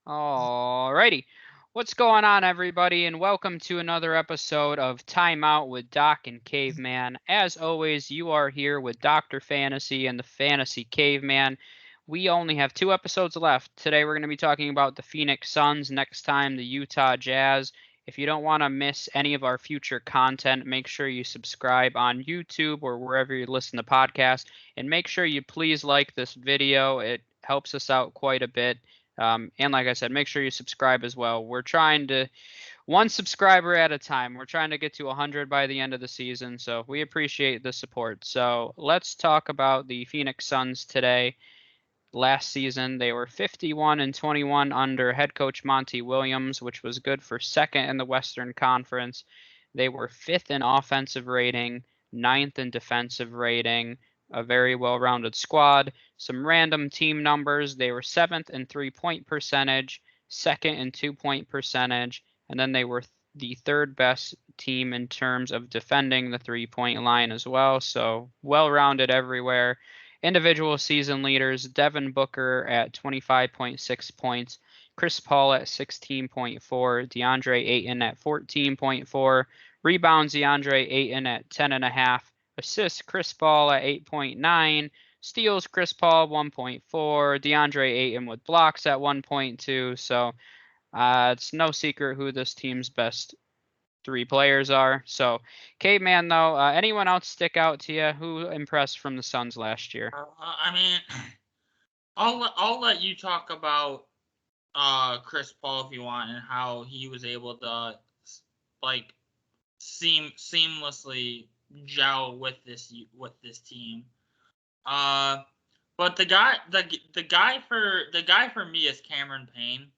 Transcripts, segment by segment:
Alrighty. What's going on, everybody, and welcome to another episode of Time Out with Doc and Caveman. As always, you are here with Dr. Fantasy and the Fantasy Caveman. We only have 2 episodes left. Today we're going to be talking about the Phoenix Suns, next time the Utah Jazz. If you don't want to miss any of our future content, make sure you subscribe on YouTube or wherever you listen to podcasts. And make sure you please like this video. It helps us out quite a bit. And like I said, make sure you subscribe as well. We're trying to one subscriber at a time. We're trying to get to 100 by the end of the season, so we appreciate the support. So let's talk about the Phoenix Suns today. Last season, they were 51-21 under head coach Monty Williams, which was good for second in the Western Conference. They were fifth in offensive rating, ninth in defensive rating, a very well-rounded squad. Some random team numbers. They were seventh in three-point percentage, second in two-point percentage, and then they were the third best team in terms of defending the three-point line as well. So well-rounded everywhere. Individual season leaders, Devin Booker at 25.6 points, Chris Paul at 16.4, DeAndre Ayton at 14.4, rebounds DeAndre Ayton at 10.5, assists Chris Paul at 8.9, steals Chris Paul 1.4, DeAndre Ayton with blocks at 1.2. So it's no secret who this team's best three players are. So, Caveman, though, anyone else stick out to you? Who impressed from the Suns last year? I mean, I'll let you talk about Chris Paul if you want, and how he was able to like seamlessly gel with this team. But the guy for me is Cameron Payne.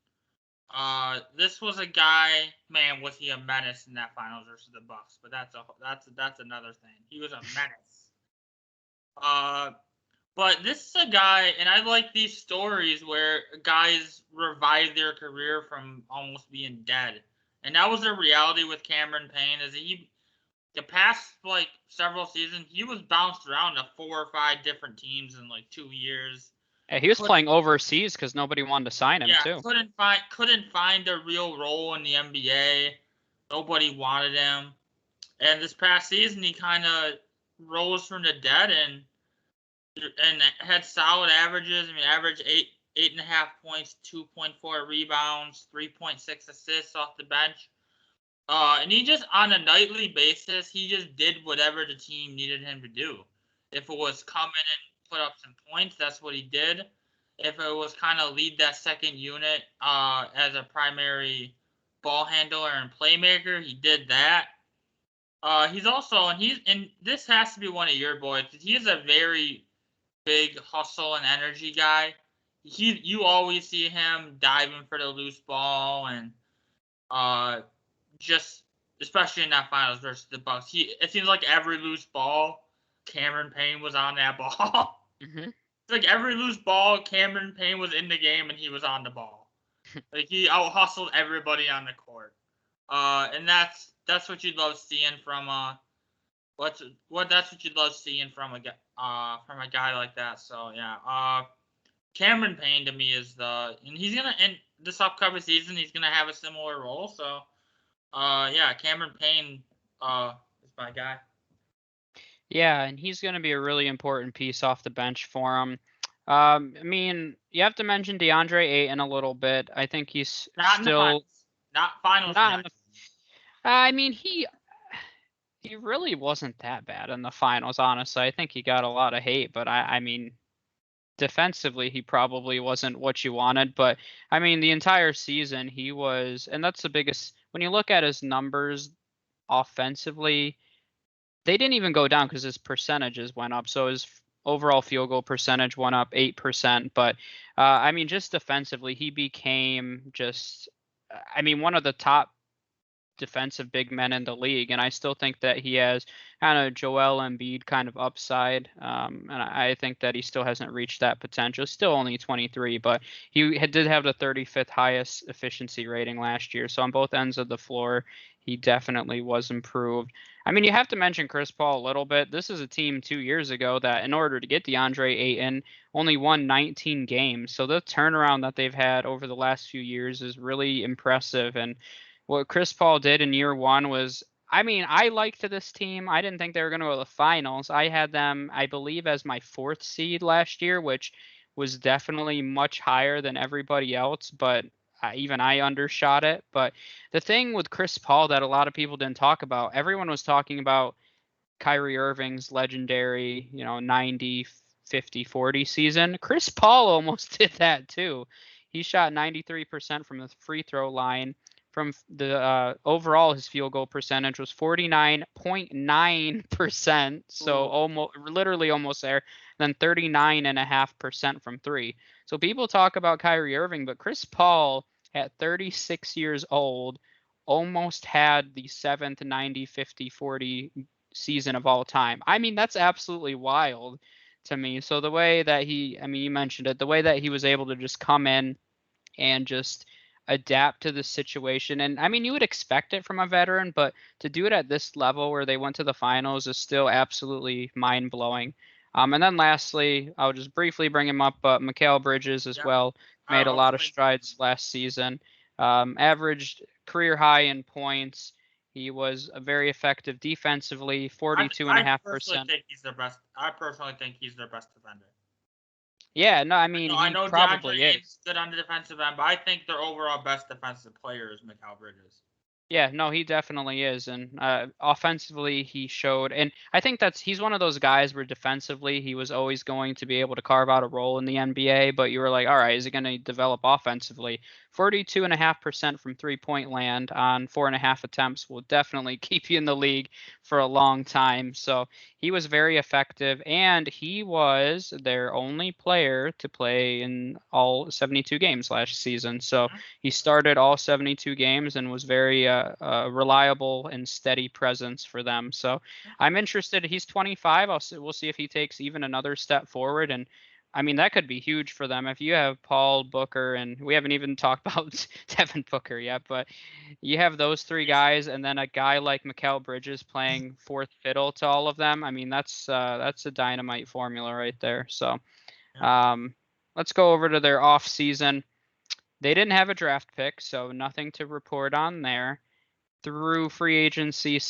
This was a guy, man, was he a menace in that finals versus the Bucks? But that's another thing. He was a menace. But this is a guy, and I like these stories where guys revive their career from almost being dead, and that was the reality with Cameron Payne. The past several seasons, he was bounced around to 4 or 5 different teams in 2 years. Yeah, he was playing overseas because nobody wanted to sign him too. Couldn't find a real role in the NBA. Nobody wanted him, and this past season he kind of rose from the dead and had solid averages. I mean, averaged 8.5 points, 2.4 rebounds, 3.6 assists off the bench. And he just, on a nightly basis, he just did whatever the team needed him to do. If it was come in and put up some points, that's what he did. If it was kind of lead that second unit as a primary ball handler and playmaker, he did that. He's also, and this has to be one of your boys. He's a very big hustle and energy guy. You always see him diving for the loose ball, and just especially in that finals versus the Bucks. It seems like every loose ball, Cameron Payne was on that ball. Mm-hmm. It's like every loose ball, Cameron Payne was in the game and he was on the ball. He out hustled everybody on the court. And that's what you'd love seeing from that's what you'd love seeing from a guy like that. So yeah, Cameron Payne to me is and he's gonna, in this upcoming season he's gonna have a similar role. So yeah, Cameron Payne is my guy. Yeah, and he's going to be a really important piece off the bench for him. I mean, you have to mention DeAndre Ayton a little bit. I think he's not still not finals. I mean, he really wasn't that bad in the finals, honestly. I think he got a lot of hate, but I mean, defensively he probably wasn't what you wanted. But I mean, the entire season he was, and that's the biggest. When you look at his numbers offensively, they didn't even go down because his percentages went up. So his overall field goal percentage went up 8%. But I mean, just defensively, he became just, I mean, one of the top defensive big men in the league. And I still think that he has kind of Joel Embiid kind of upside. And I think that he still hasn't reached that potential. Still only 23, but he did have the 35th highest efficiency rating last year. So on both ends of the floor, he definitely was improved. I mean, you have to mention Chris Paul a little bit. This is a team 2 years ago that, in order to get DeAndre Ayton, only won 19 games. So the turnaround that they've had over the last few years is really impressive. And what Chris Paul did in year one was, I mean, I liked this team. I didn't think they were going to go to the finals. I had them, I believe, as my 4th seed last year, which was definitely much higher than everybody else, but even I undershot it. But the thing with Chris Paul that a lot of people didn't talk about, everyone was talking about Kyrie Irving's legendary, 90, 50, 40 season. Chris Paul almost did that too. He shot 93% from the free throw line. From the overall, his field goal percentage was 49.9%, so literally almost there. Then 39.5% from three. So people talk about Kyrie Irving, but Chris Paul at 36 years old almost had the 7th 90, 50, 40 season of all time. I mean, that's absolutely wild to me. So the way that you mentioned it, the way that he was able to just come in and just adapt to the situation. And I mean, you would expect it from a veteran, but to do it at this level where they went to the finals is still absolutely mind blowing. And then lastly, I'll just briefly bring him up, but Mikhail Bridges as well made a lot of strides last season. Averaged career high in points. He was very effective defensively, 42.5%. I personally think he's their best. I personally think he's their best defender. Yeah, no, I mean, I he know probably DeAndre is. good on the defensive end, but I think their overall best defensive player is Mikhail Bridges. Yeah, no, he definitely is, and offensively he showed, and I think he's one of those guys where defensively he was always going to be able to carve out a role in the NBA, but you were like, all right, is he going to develop offensively? 42.5% from 3-point land on 4.5 attempts will definitely keep you in the league for a long time. So he was very effective, and he was their only player to play in all 72 games last season. So he started all 72 games and was very reliable and steady presence for them. So I'm interested. He's 25. We'll see if he takes even another step forward. And I mean, that could be huge for them if you have Paul, Booker, and we haven't even talked about Devin Booker yet, but you have those three guys and then a guy like Mikal Bridges playing fourth fiddle to all of them. I mean, that's a dynamite formula right there. So let's go over to their off season. They didn't have a draft pick, so nothing to report on there. Through free agency /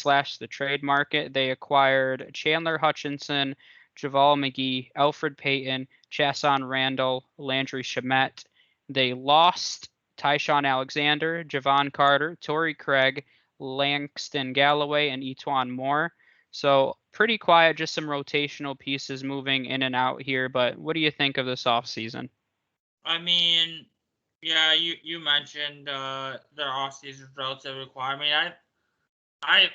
the trade market, they acquired Chandler Hutchinson, Javal McGee, Alfred Payton, Chasson Randall, Landry Shamet. They lost Tyshawn Alexander, Javon Carter, Torrey Craig, Langston Galloway, and Etwan Moore. So pretty quiet, just some rotational pieces moving in and out here. But what do you think of this offseason? I mean, yeah, you mentioned their offseason relatively quiet. I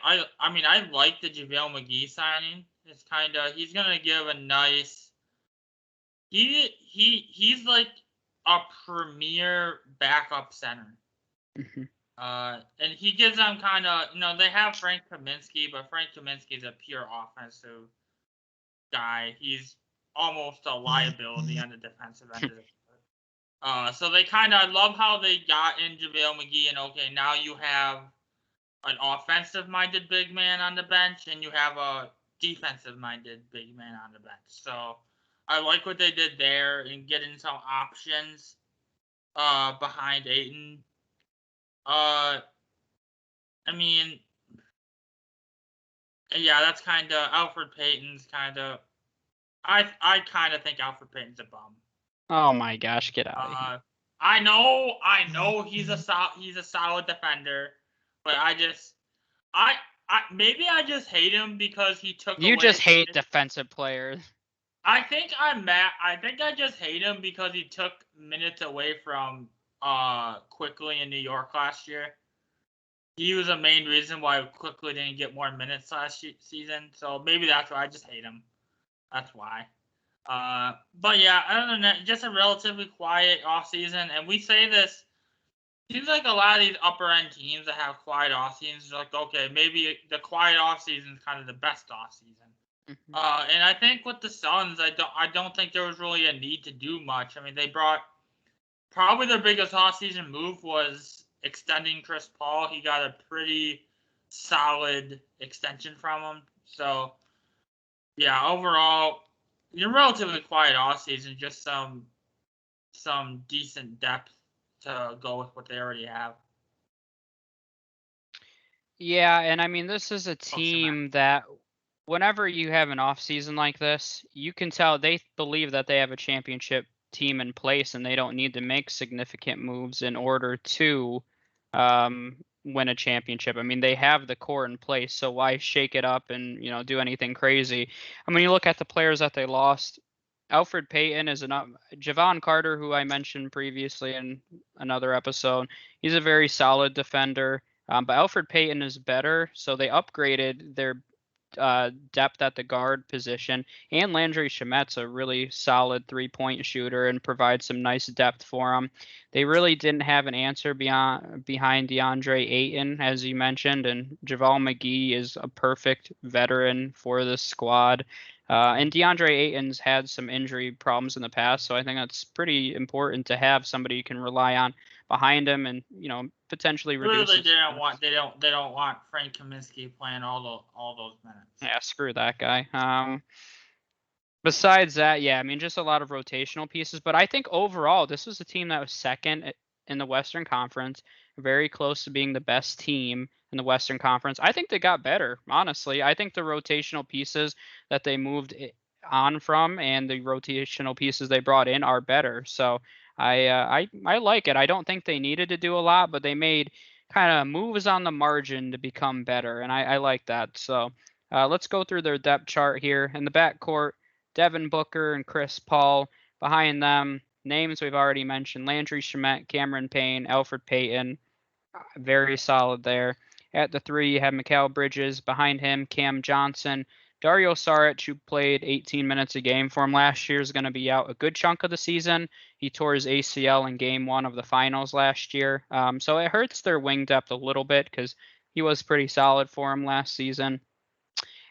mean, I like the JaVale McGee signing. It's kind of he's gonna give a nice. He's like a premier backup center. Mm-hmm. And he gives them kind of they have Frank Kaminsky, but Frank Kaminsky is a pure offensive guy. He's almost a liability on the defensive end of the so they kind of, I love how they got in JaVale McGee, and okay, now you have an offensive-minded big man on the bench, and you have a defensive-minded big man on the bench. So I like what they did there in getting some options behind Ayton. I mean, yeah, that's kind of Alfred Payton's kind of. I kind of think Alfred Payton's a bum. Oh my gosh, get out of here. I know he's a solid defender, but maybe I just hate him because he took You away just hate defensive players. I think I'm mad. I think I just hate him because he took minutes away from Quickly in New York last year. He was the main reason why Quickly didn't get more minutes last season. So maybe that's why I just hate him. That's why. But yeah, other than that, just a relatively quiet off season. And we say this, seems like a lot of these upper end teams that have quiet off seasons are like, okay, maybe the quiet off season is kind of the best off season. Mm-hmm. And I think with the Suns, I don't think there was really a need to do much. I mean, they brought probably their biggest off season move was extending Chris Paul. He got a pretty solid extension from him. So, yeah, overall, you're relatively quiet all season. Just some decent depth to go with what they already have. Yeah, and I mean, this is a Oh, Shemet. team that whenever you have an off season like this, you can tell they believe that they have a championship team in place and they don't need to make significant moves in order to win a championship. I mean, they have the core in place, so why shake it up and do anything crazy? I mean, you look at the players that they lost. Alfred Payton is Javon Carter, who I mentioned previously in another episode. He's a very solid defender. But Alfred Payton is better, so they upgraded their depth at the guard position. And Landry Shamet's a really solid three-point shooter and provides some nice depth for them. They really didn't have an answer behind DeAndre Ayton, as you mentioned, and JaVale McGee is a perfect veteran for this squad. And DeAndre Ayton's had some injury problems in the past, so I think that's pretty important to have somebody you can rely on behind him and potentially reduce Clearly, his they don't want Frank Kaminsky playing all those minutes. Yeah, screw that guy. Besides that, yeah, I mean, just a lot of rotational pieces. But I think overall, this was a team that was second in the Western Conference, very close to being the best team in the Western Conference. I think they got better, honestly. I think the rotational pieces that they moved on from and the rotational pieces they brought in are better. So I like it. I don't think they needed to do a lot, but they made kind of moves on the margin to become better, and I like that. So let's go through their depth chart here. In the backcourt, Devin Booker and Chris Paul. Behind them, names we've already mentioned: Landry Shamet, Cameron Payne, Alfred Payton. Very solid there. At the three, you have Mikhail Bridges. Behind him, Cam Johnson. Dario Saric, who played 18 minutes a game for him last year, is going to be out a good chunk of the season. He tore his ACL in game one of the finals last year. So it hurts their wing depth a little bit because he was pretty solid for him last season.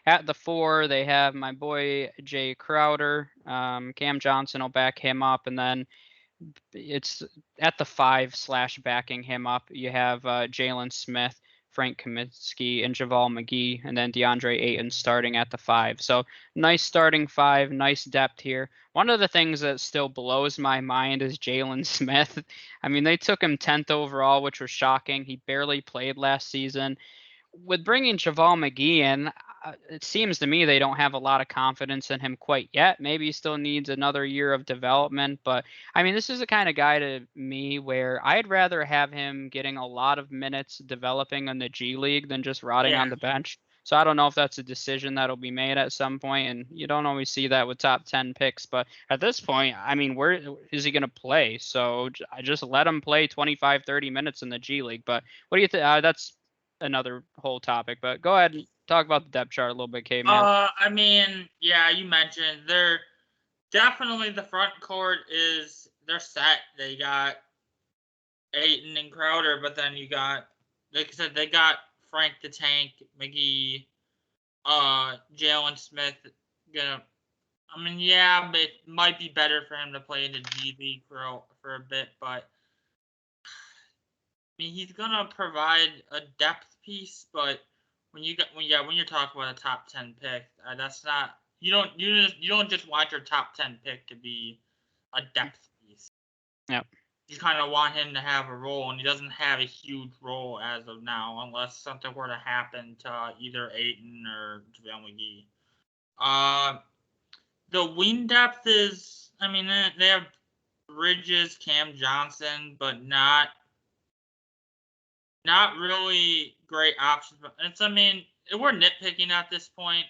At the four, they have my boy Jay Crowder. Cam Johnson will back him up, and then it's at the five slash backing him up. You have Jalen Smith, Frank Kaminsky, and JaVale McGee, and then DeAndre Ayton starting at the five. So nice starting five, nice depth here. One of the things that still blows my mind is Jalen Smith. I mean, they took him 10th overall, which was shocking. He barely played last season. With bringing JaVale McGee in, it seems to me they don't have a lot of confidence in him quite yet. Maybe he still needs another year of development. But, I mean, this is the kind of guy to me where I'd rather have him getting a lot of minutes developing in the G League than just rotting Yeah. on the bench. So I don't know if that's a decision that'll be made at some point, and you don't always see that with top 10 picks. But at this point, I mean, where is he going to play? So I just let him play 25, 30 minutes in the G League. But what do you think? That's another whole topic, but go ahead and talk about the depth chart a little bit, Caveman. I mean, yeah, you mentioned they're definitely the front court they're set. They got Ayton and Crowder, but then you got, like I said, they got Frank the Tank, McGee, Jalen Smith. I mean, yeah, but it might be better for him to play in the G League for a bit, but I mean, he's gonna provide a depth piece, but when you're talking about a top 10 pick, that's not you don't just want your top 10 pick to be a depth piece. Yep. You kind of want him to have a role, and he doesn't have a huge role as of now, unless something were to happen to either Ayton or JaVale McGee. The wing depth is, I mean, they have Bridges, Cam Johnson, but not really great options. I mean, we're nitpicking at this point,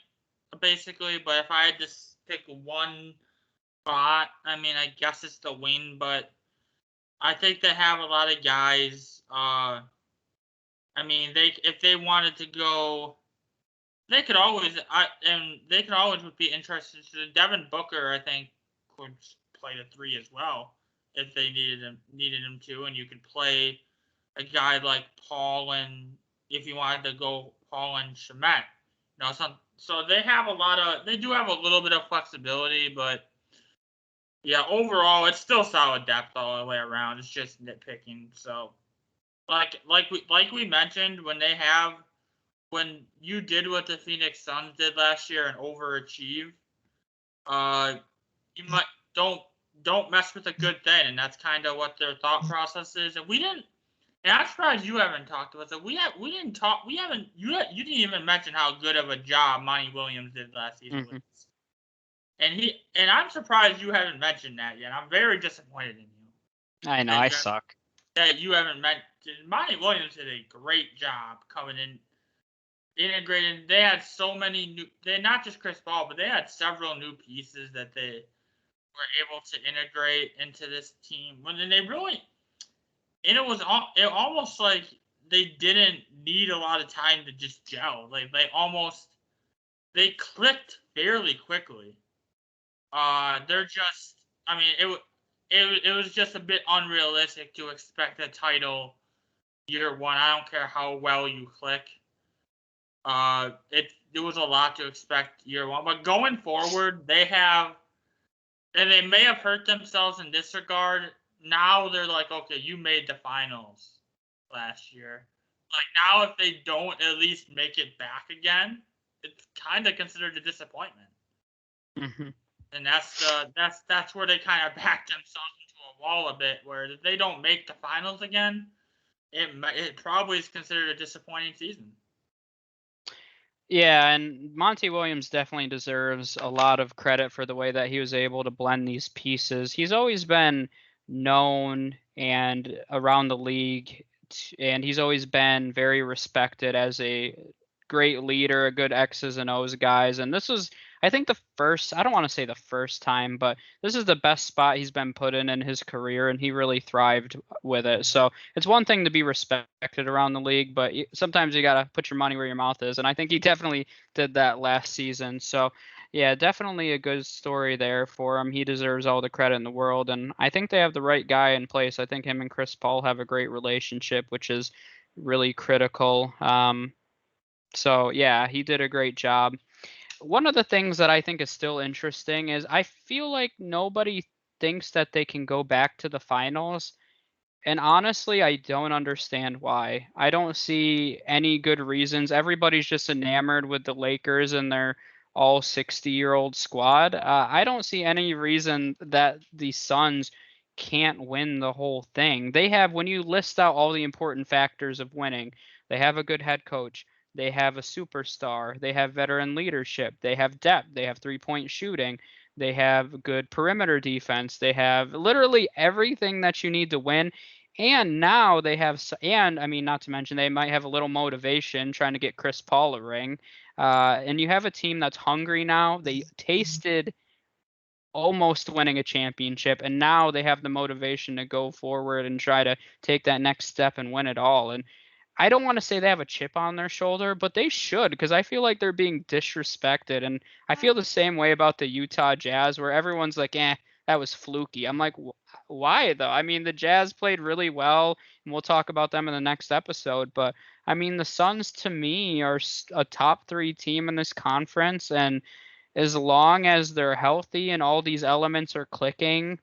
basically. But if I had to pick one spot, I mean, I guess it's the wing. But I think they have a lot of guys. I mean, if they wanted to go, they could always. Would be interested. Devin Booker, I think, could play the three as well if they needed him to, and you could play a guy like Paul, and if you wanted to go Paul and Shamet, so they do have a little bit of flexibility, but yeah, overall it's still solid depth all the way around. It's just nitpicking. So like we mentioned, when they have when you did what the Phoenix Suns did last year and overachieve, you might don't mess with a good thing, and that's kind of what their thought process is. And we didn't. And I'm surprised you haven't talked about it. We didn't talk. We haven't. You didn't even mention how good of a job Monty Williams did last season. Mm-hmm. And I'm surprised you haven't mentioned that yet. I'm very disappointed in you. I know, I suck. That you haven't mentioned. Monty Williams did a great job coming in, integrating. They had so many new. They not just Chris Paul, but they had several new pieces that they were able to integrate into this team. And they really, and it almost like they didn't need a lot of time to just gel. Like they clicked fairly quickly. They're just, I mean, it was just a bit unrealistic to expect a title year one. I don't care how well you click. It was a lot to expect year one, but going forward, they may have hurt themselves in this regard. Now they're like, okay, you made the finals last year. Like now, if they don't at least make it back again, it's kind of considered a disappointment. Mm-hmm. And that's where they kind of backed themselves into a wall a bit. Where if they don't make the finals again, it probably is considered a disappointing season. Yeah, and Monty Williams definitely deserves a lot of credit for the way that he was able to blend these pieces. He's always been known and around the league, and he's always been very respected as a great leader, a good X's and O's guys. And this was, I think, I don't want to say the first time, but this is the best spot he's been put in his career, and he really thrived with it. So it's one thing to be respected around the league, but sometimes you got to put your money where your mouth is. And I think he definitely did that last season. So yeah, definitely a good story there for him. He deserves all the credit in the world. And I think they have the right guy in place. I think him and Chris Paul have a great relationship, which is really critical. So yeah, he did a great job. One of the things that I think is still interesting is I feel like nobody thinks that they can go back to the finals. And honestly, I don't understand why. I don't see any good reasons. Everybody's just enamored with the Lakers and their all 60-year-old squad. I don't see any reason that the Suns can't win the whole thing. They have, when you list out all the important factors of winning, they have a good head coach. They have a superstar. They have veteran leadership. They have depth. They have three-point shooting. They have good perimeter defense. They have literally everything that you need to win. And now they have, and I mean, not to mention, they might have a little motivation trying to get Chris Paul a ring. And you have a team that's hungry now. They tasted almost winning a championship, and now they have the motivation to go forward and try to take that next step and win it all. And I don't want to say they have a chip on their shoulder, but they should, because I feel like they're being disrespected. And I feel the same way about the Utah Jazz, where everyone's like, that was fluky. I'm like, why though? I mean, the Jazz played really well, and we'll talk about them in the next episode. But I mean, the Suns to me are a top 3 team in this conference, and as long as they're healthy and all these elements are clicking,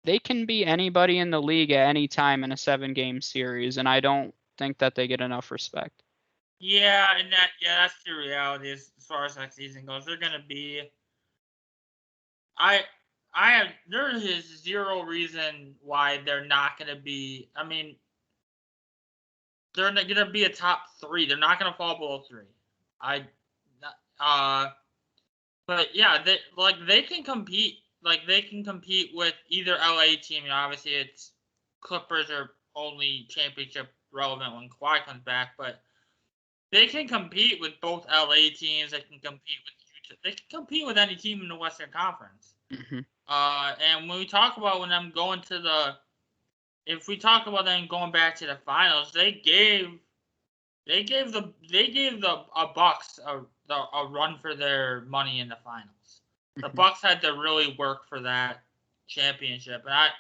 they can be anybody in the league at any time in a 7-game series, and I don't think that they get enough respect. Yeah, that's the reality as far as next season goes. They're gonna be. There is zero reason why they're not gonna be. I mean, they're gonna be a top 3. They're not gonna fall below 3. But yeah, they can compete. Like they can compete with either LA team. You know, obviously, it's Clippers are only championship relevant when Kawhi comes back, but they can compete with both LA teams. They can compete with Utah. They can compete with any team in the Western Conference. Mm-hmm. And when we talk about them going to if we talk about them going back to the finals, they gave the Bucks a run for their money in the finals. The Bucks had to really work for that championship, and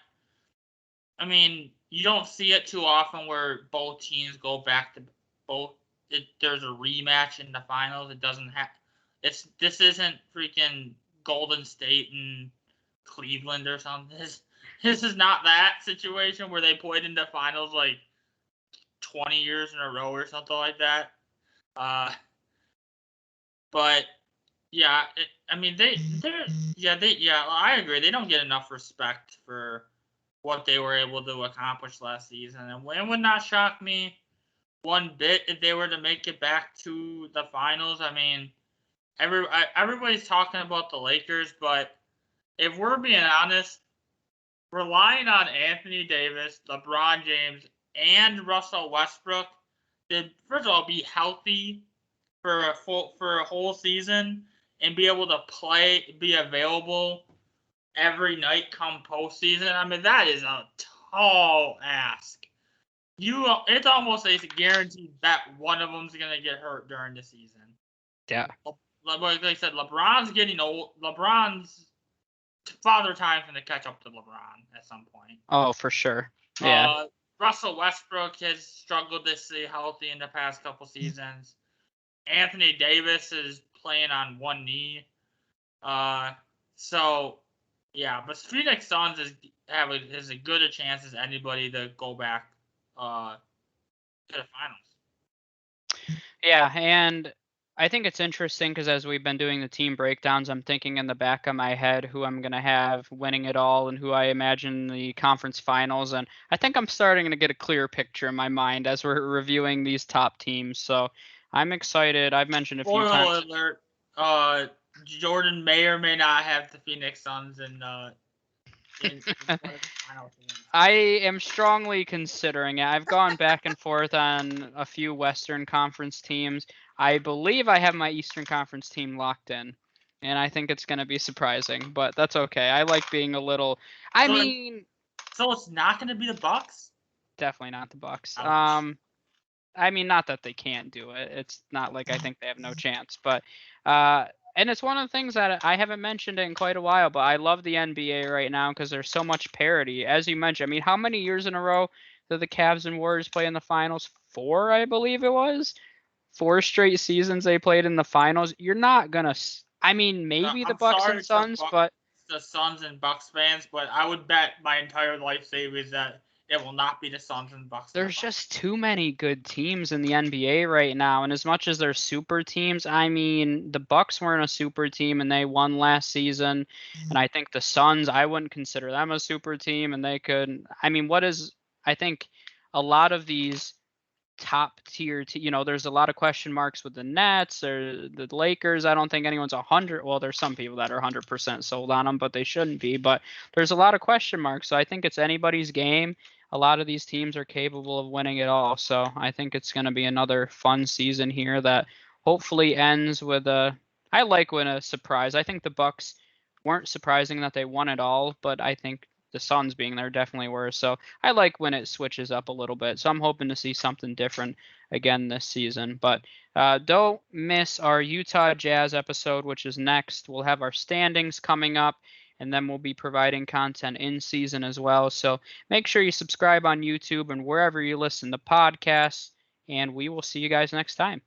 I mean, you don't see it too often where both teams go back to both. There's a rematch in the finals. It doesn't have. This isn't freaking Golden State and Cleveland or something. This is not that situation where they played in the finals like 20 years in a row or something like that. But yeah, I agree. They don't get enough respect for what they were able to accomplish last season, and it would not shock me one bit if they were to make it back to the finals. I mean, everybody's talking about the Lakers, but if we're being honest, relying on Anthony Davis, LeBron James, and Russell Westbrook to first of all be healthy for a whole season and be able to be available every night come postseason. I mean, that is a tall ask. It's almost a guaranteed bet one of them's gonna get hurt during the season. Yeah. Like I said, LeBron's getting old. LeBron's father time's gonna catch up to LeBron at some point. Oh, for sure. Yeah. Russell Westbrook has struggled to stay healthy in the past couple seasons. Anthony Davis is playing on one knee. So yeah, but Phoenix Suns have as good a chance as anybody to go back to the finals. Yeah, and I think it's interesting because as we've been doing the team breakdowns, I'm thinking in the back of my head who I'm going to have winning it all and who I imagine the conference finals. And I think I'm starting to get a clear picture in my mind as we're reviewing these top teams. So I'm excited. I've mentioned a few times. Spoiler alert, Jordan may or may not have the Phoenix Suns in I am strongly considering it. I've gone back and forth on a few Western Conference teams. I believe I have my Eastern Conference team locked in, and I think it's going to be surprising, but that's okay. I like being a little. So it's not going to be the Bucks? Definitely not the Bucks. Ouch. I mean, not that they can't do it. It's not like I think they have no chance, but and it's one of the things that I haven't mentioned in quite a while, but I love the NBA right now because there's so much parity. As you mentioned, I mean, how many years in a row did the Cavs and Warriors play in the finals? 4, I believe it was. 4 straight seasons they played in the finals. You're not gonna. I mean, maybe the Bucks and Suns, but the Suns and Bucks fans, but I would bet my entire life savings that it will not be the Suns and Bucks. There's just too many good teams in the NBA right now, and as much as they're super teams, I mean, the Bucks weren't a super team and they won last season, and I think the Suns, I wouldn't consider them a super team, and they could. I mean, I think a lot of these top tier, there's a lot of question marks with the Nets or the Lakers. I don't think anyone's 100. Well, there's some people that are 100% sold on them, but they shouldn't be. But there's a lot of question marks, so I think it's anybody's game. A lot of these teams are capable of winning it all. So I think it's going to be another fun season here that hopefully ends with I like when a surprise. I think the Bucks weren't surprising that they won it all, but I think the Suns being there definitely were. So I like when it switches up a little bit. So I'm hoping to see something different again this season. But don't miss our Utah Jazz episode, which is next. We'll have our standings coming up, and then we'll be providing content in season as well. So make sure you subscribe on YouTube and wherever you listen to podcasts, and we will see you guys next time.